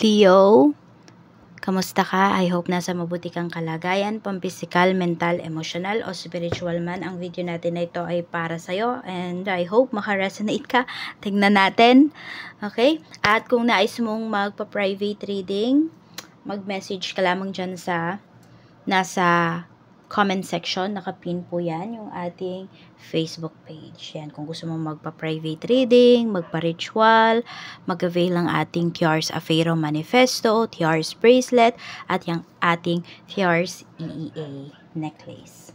Leo, kamusta ka? I hope nasa mabuti kang kalagayan, pampisikal, mental, emotional, o spiritual man. Ang video natin na ito ay para sa'yo and I hope makaresonate ka. Tingnan natin. Okay? At kung nais mong magpa-private reading, mag-message ka lamang dyan sa nasa comment section, nakapin po yan, yung ating Facebook page. Yan, kung gusto mong magpa-private reading, magpa-ritual, mag-avail ng ating Tiars Afero Manifesto, Tiars Bracelet, at yung ating Tiars EEA necklace.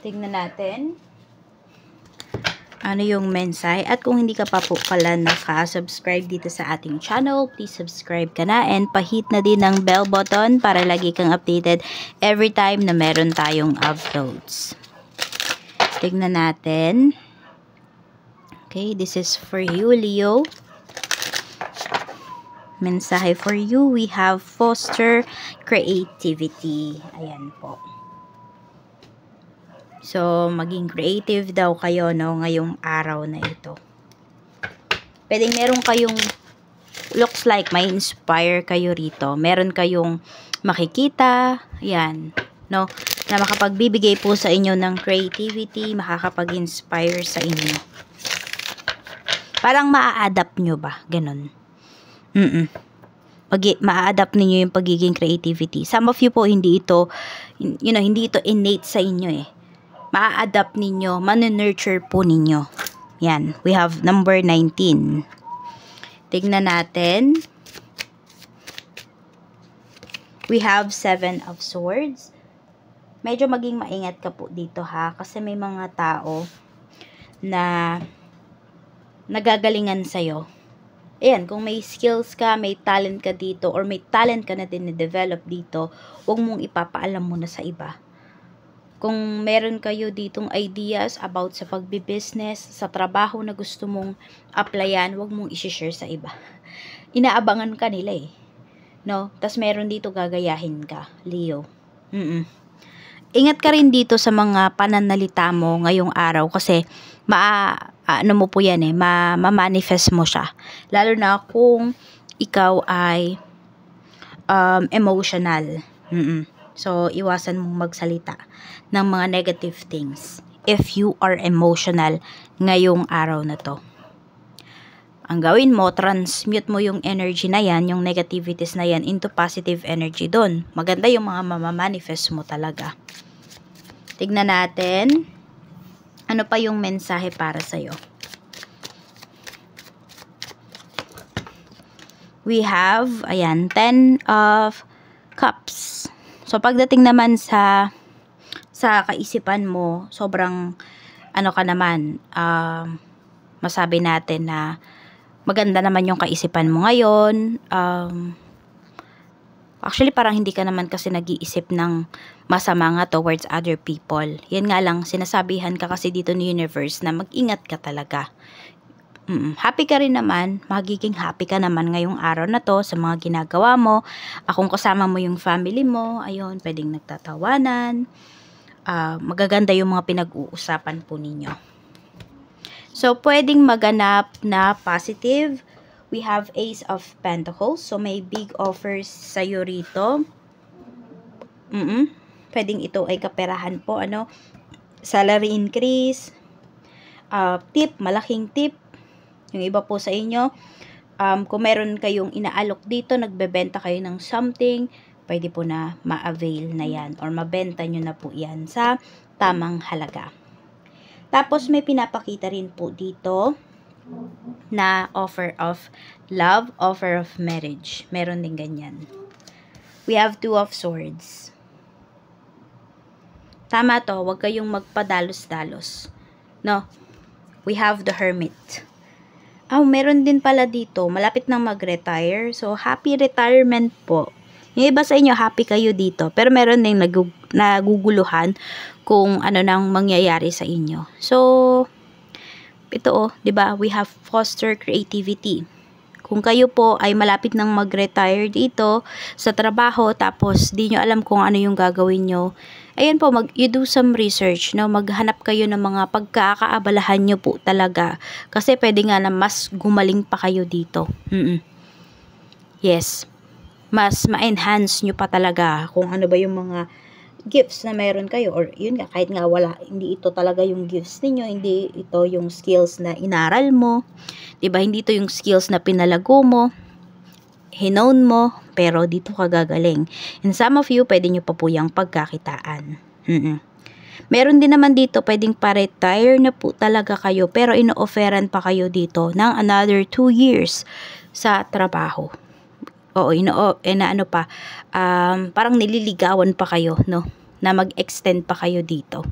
Tingnan natin ano yung mensahe. At kung hindi ka pa po pala naka-subscribe dito sa ating channel, please subscribe ka na and pahit na din ng bell button para lagi kang updated every time na meron tayong uploads. Tignan natin. Okay, this is for you, Leo. Mensahe for you, we have foster creativity. Ayan po. So, maging creative daw kayo, no, ngayong araw na ito. Pwedeng meron kayong, looks like may inspire kayo rito. Meron kayong makikita, yan, no, na makapagbibigay po sa inyo ng creativity, makakapag-inspire sa inyo. Parang maa-adapt nyo ba? Ganun. Maa-adapt ninyo yung pagiging creativity. Some of you po, hindi ito, hindi ito innate sa inyo eh. Maa-adapt ninyo, manunurture po ninyo. Yan, we have number 19. Tignan natin. We have 7 of Swords. Medyo maging maingat ka po dito ha, kasi may mga tao na nagagalingan sa'yo. Ayan, kung may skills ka, may talent ka dito, or may talent ka na din na-develop dito, huwag mong ipapaalam muna sa iba. Kung meron kayo ditong ideas about sa pagbibusiness, sa trabaho na gusto mong applyan, huwag mong i-share sa iba. Inaabangan ka nila eh. No? Tas meron dito gagayahin ka, Leo. Ingat ka rin dito sa mga pananalita mo ngayong araw kasi ano mo po yan eh, ma-manifest mo siya. Lalo na kung ikaw ay emotional. So, iwasan mong magsalita ng mga negative things if you are emotional ngayong araw na to. Ang gawin mo, transmute mo yung energy na yan, yung negativities na yan, into positive energy doon. Maganda yung mga mamamanifest mo talaga. Tignan natin, ano pa yung mensahe para sa'yo. We have, ayan, 10 of Cups. So, pagdating naman sa kaisipan mo, sobrang, ano ka naman, masabi natin na maganda naman yung kaisipan mo ngayon. Actually, parang hindi ka naman kasi nag-iisip ng masama nga towards other people. Yan nga lang, sinasabihan ka kasi dito ni universe na mag-ingat ka talaga. Happy ka rin naman, magiging happy ka naman ngayong araw na to sa mga ginagawa mo. Kung kasama mo yung family mo, ayun, pwedeng nagtatawanan. Magaganda yung mga pinag-uusapan po ninyo. So, pwedeng maganap na positive. We have Ace of Pentacles. So, may big offers sa'yo rito. Pwedeng ito ay kaperahan po, ano, salary increase, tip, malaking tip. Yung iba po sa inyo, kung meron kayong inaalok dito, nagbebenta kayo ng something, pwede po na ma-avail na yan or mabenta nyo na po yan sa tamang halaga. Tapos may pinapakita rin po dito na offer of love, offer of marriage. Meron din ganyan. We have 2 of Swords. Tama to, huwag kayong magpadalos-dalos. No? We have the Hermit. Meron din pala dito, malapit nang mag-retire. So, happy retirement po. Yung iba sa inyo, happy kayo dito. Pero meron din naguguluhan kung ano nang mangyayari sa inyo. So, ito diba? We have foster creativity. Kung kayo po ay malapit nang mag-retire dito sa trabaho, tapos di nyo alam kung ano yung gagawin nyo, Ayan po, you do some research, no? Maghanap kayo ng mga pagkakaabalahan nyo po talaga. Kasi pwede nga na mas gumaling pa kayo dito. Yes. Mas ma-enhance nyo pa talaga kung ano ba yung mga gifts na meron kayo. Or yun nga, kahit nga wala, hindi ito talaga yung gifts ninyo. Hindi ito yung skills na inaral mo. Diba? Hindi ito yung skills na pinalago mo. Hinown mo, pero dito ka gagaling. And some of you, pwede nyo pa po yung pagkakitaan. Meron din naman dito, pwedeng pa-retire na po talaga kayo, pero ino-offeran pa kayo dito ng another 2 years sa trabaho. Oo, parang nililigawan pa kayo, no? Na mag-extend pa kayo dito.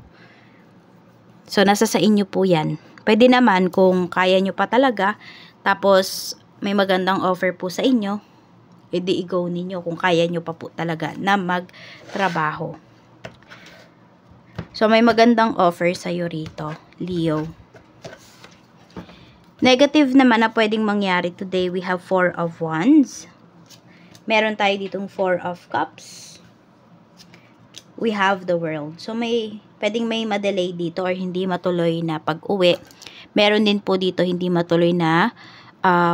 So, nasa sa inyo po yan. Pwede naman kung kaya nyo pa talaga, tapos may magandang offer po sa inyo, edi i-go ninyo kung kaya nyo pa po talaga na magtrabaho. So, may magandang offer sa'yo rito, Leo. Negative naman na pwedeng mangyari today, we have 4 of Wands. Meron tayo ditong 4 of Cups. We have the World. So, pwedeng may madelay dito or hindi matuloy na pag-uwi. Meron din po dito hindi matuloy na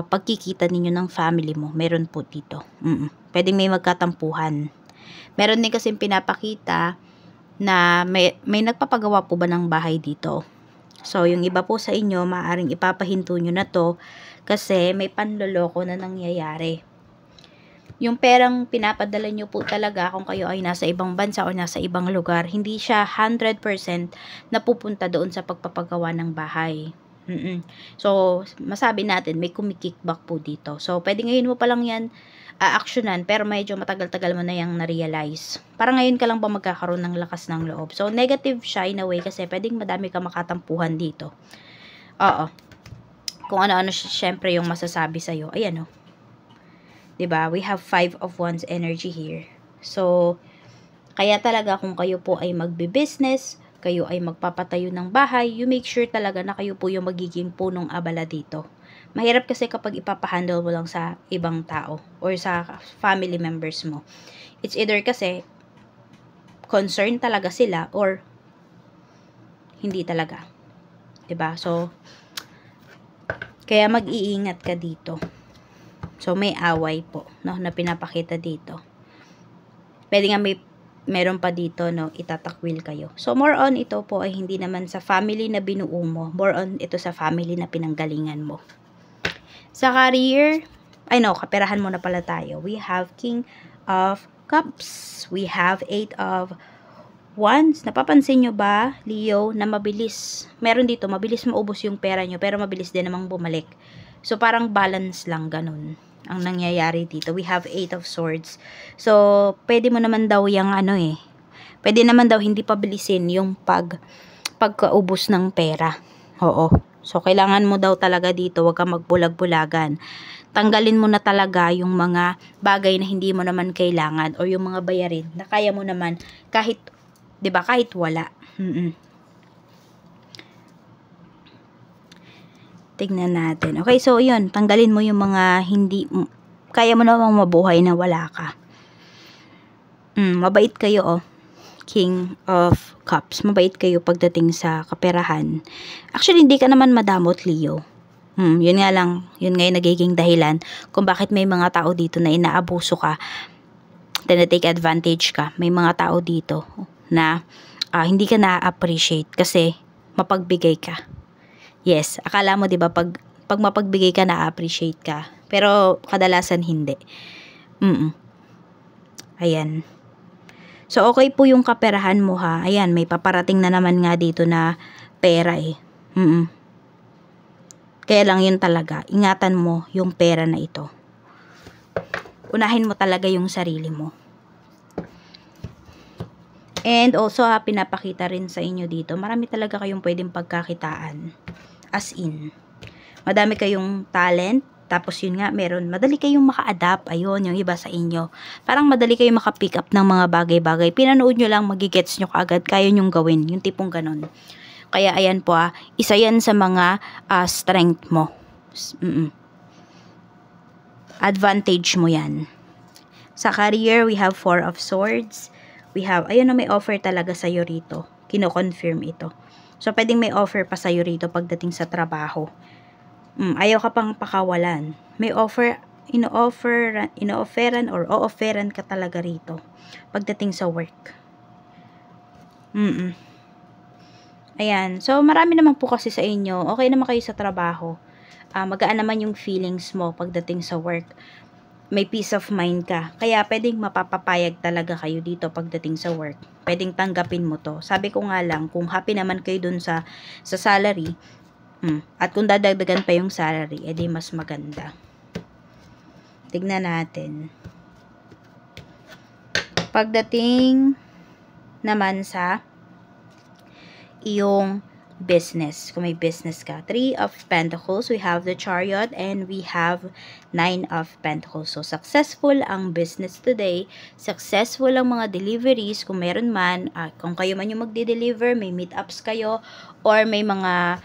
pagkikita ninyo ng family mo. Meron po dito. Pwedeng may magkatampuhan. Meron din kasi pinapakita na may nagpapagawa po ba ng bahay dito. So, yung iba po sa inyo, maaaring ipapahinto nyo na to kasi may panloloko na nangyayari. Yung perang pinapadala nyo po talaga kung kayo ay nasa ibang bansa o nasa ibang lugar, hindi siya 100% napupunta doon sa pagpapagawa ng bahay. So, masabi natin, may kumikickback po dito. So, pwede ngayon mo pa lang yan actionan, pero medyo matagal-tagal mo na yung na-realize. Para ngayon ka lang ba magkakaroon ng lakas ng loob. So, negative siya in a way kasi pwedeng madami ka makatampuhan dito. Oo. Kung ano-ano syempre yung masasabi sa'yo. Ayan o. Diba? We have 5 of Wands energy here. So, kaya talaga kung kayo po ay magbi-business, kayo ay magpapatayo ng bahay, you make sure talaga na kayo po yung magiging punong abala dito. Mahirap kasi kapag ipapahandle mo lang sa ibang tao or sa family members mo. It's either kasi concerned talaga sila or hindi talaga. Diba? So, kaya mag-iingat ka dito. So, may away po, no, na pinapakita dito. Pwede nga meron pa dito, no, itatakwil kayo. So, more on ito po ay hindi naman sa family na binuo mo. More on ito sa family na pinanggalingan mo. Sa career, kaperahan mo na pala tayo. We have King of Cups. We have 8 of Wands. Napapansin nyo ba, Leo, na mabilis? Meron dito, mabilis maubos yung pera nyo, pero mabilis din namang bumalik. So, parang balance lang, ganun ang nangyayari dito. We have 8 of Swords. So, pwede mo naman daw yung pwede naman daw hindi pabilisin yung pagkaubos ng pera. Oo. So, kailangan mo daw talaga dito, wag kang magbulag-bulagan. Tanggalin mo na talaga yung mga bagay na hindi mo naman kailangan o yung mga bayarin na kaya mo naman kahit, 'di ba, kahit wala. Tignan natin. Okay, so yun, tanggalin mo yung mga hindi, kaya mo namang mabuhay na wala ka. Mabait kayo, King of Cups. Mabait kayo pagdating sa kaperahan. Actually, hindi ka naman madamot, Leo. Yun nga lang, yun nga yung nagiging dahilan kung bakit may mga tao dito na inaabuso ka, tinatake advantage ka. May mga tao dito na hindi ka na-appreciate kasi mapagbigay ka. Yes, akala mo 'di ba pag mapagbigay ka na-appreciate ka, pero kadalasan hindi. Ayan. So okay po yung kaperahan mo ha. Ayan, may paparating na naman nga dito na pera Kaya lang yun talaga, ingatan mo yung pera na ito. Unahin mo talaga yung sarili mo. And also pinapakita rin sa inyo dito, marami talaga kayong pwedeng pagkakitaan. As in, madami kayong talent, tapos yun nga, madali kayong maka-adapt, ayun, yung iba sa inyo. Parang madali kayong maka-pick up ng mga bagay-bagay. Pinanood nyo lang, magigets nyo kaagad, kaya nyong gawin, yung tipong ganon. Kaya ayan po, isa yan sa mga strength mo. Advantage mo yan. Sa career, we have 4 of Swords. We have, ayun na, may offer talaga sa'yo rito. Kino-confirm ito. So, pwedeng may offer pa sa'yo rito pagdating sa trabaho. Ayaw ka pang pakawalan. May offer, ino-offeran or o-offeran ka talaga rito pagdating sa work. Ayan. So, marami naman po kasi sa inyo. Okay naman kayo sa trabaho. Magaan naman yung feelings mo pagdating sa work. May peace of mind ka. Kaya, pwedeng mapapapayag talaga kayo dito pagdating sa work. Pwedeng tanggapin mo to. Sabi ko nga lang, kung happy naman kayo dun sa salary, at kung dadagdagan pa yung salary, edi mas maganda. Tignan natin. Pagdating naman sa iyong business, kung may business ka, 3 of Pentacles, we have the Chariot, and we have 9 of Pentacles. So, successful ang business today, successful ang mga deliveries, kung meron man, kung kayo man yung magde-deliver, may meetups kayo, or may mga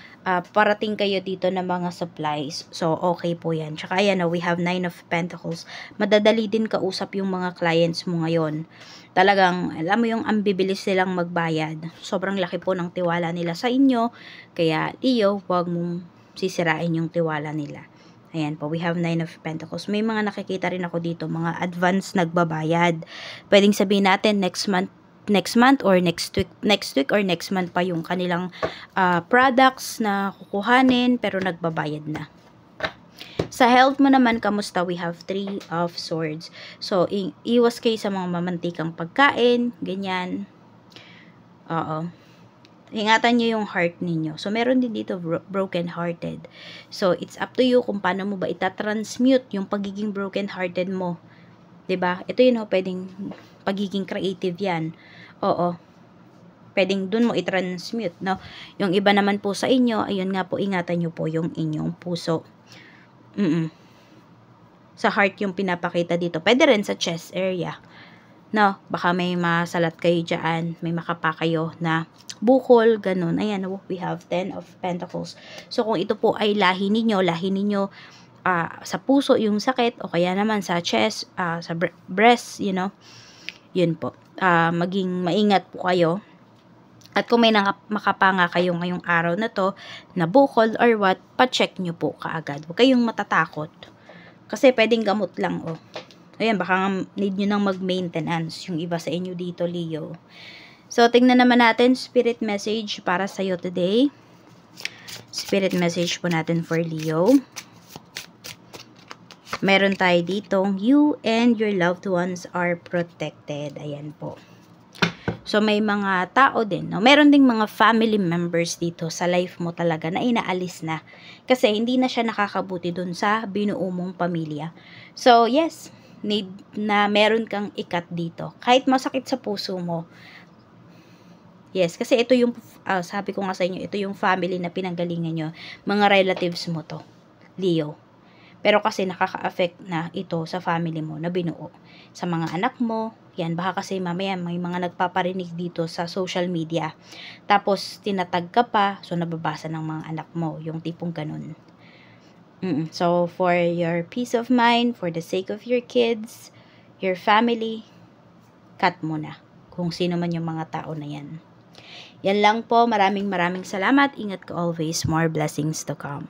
parating kayo dito na mga supplies. So, okay po yan. Tsaka, ayan, we have 9 of Pentacles. Madadali din kausap yung mga clients mo ngayon. Talagang, alam mo yung ambibilis silang magbayad. Sobrang laki po ng tiwala nila sa inyo. Kaya, Leo, huwag mong sisirain yung tiwala nila. Ayan po, we have 9 of Pentacles. May mga nakikita rin ako dito, mga advance nagbabayad. Pwedeng sabihin natin next month or next week or next month pa yung kanilang products na kukuhanin, pero nagbabayad na. Sa health mo naman, kamusta? We have 3 of Swords. So, iwas kayo sa mga mamantikang pagkain, ganyan. Ingatan nyo yung heart ninyo. So, meron din dito broken-hearted. So, it's up to you kung paano mo ba itatransmute yung pagiging broken-hearted mo. 'Di ba? Ito yun, pwedeng pagiging creative yan. Pwedeng dun mo i-transmute, no? Yung iba naman po sa inyo, ayun nga po, ingatan nyo po yung inyong puso. Sa heart yung pinapakita dito. Pwede rin sa chest area. No, baka may masalat kayo dyan, may makapa kayo na bukol, ganun. Ayan, we have 10 of Pentacles. So, kung ito po ay lahi ninyo sa puso yung sakit, o kaya naman sa chest, sa breast, yun po. Maging maingat po kayo. At kung may makapanga kayo ngayong araw na to, na bukol or what, pa-check nyo po kaagad. Huwag kayong matatakot. Kasi pwedeng gamot lang, Ayan, baka need nyo nang mag-maintenance yung iba sa inyo dito, Leo. So, tingnan naman natin, spirit message para sa'yo today. Spirit message po natin for Leo. Meron tayo ditong, you and your loved ones are protected. Ayan po. So, may mga tao din. No? Meron ding mga family members dito sa life mo talaga na inaalis na. Kasi hindi na siya nakakabuti dun sa binuo mong pamilya. So, yes, need na meron kang ikat dito. Kahit masakit sa puso mo. Yes, kasi ito yung, sabi ko nga sa inyo, ito yung family na pinanggalingan nyo. Mga relatives mo to, Leo. Pero kasi nakaka-affect na ito sa family mo na binuo. Sa mga anak mo, yan, baka kasi mamaya may mga nagpaparinig dito sa social media. Tapos, tinatag ka pa, so nababasa ng mga anak mo, yung tipong ganun. So, for your peace of mind, for the sake of your kids, your family, cut mo na. Kung sino man yung mga tao na yan. Yan lang po, maraming salamat. Ingat ka always, more blessings to come.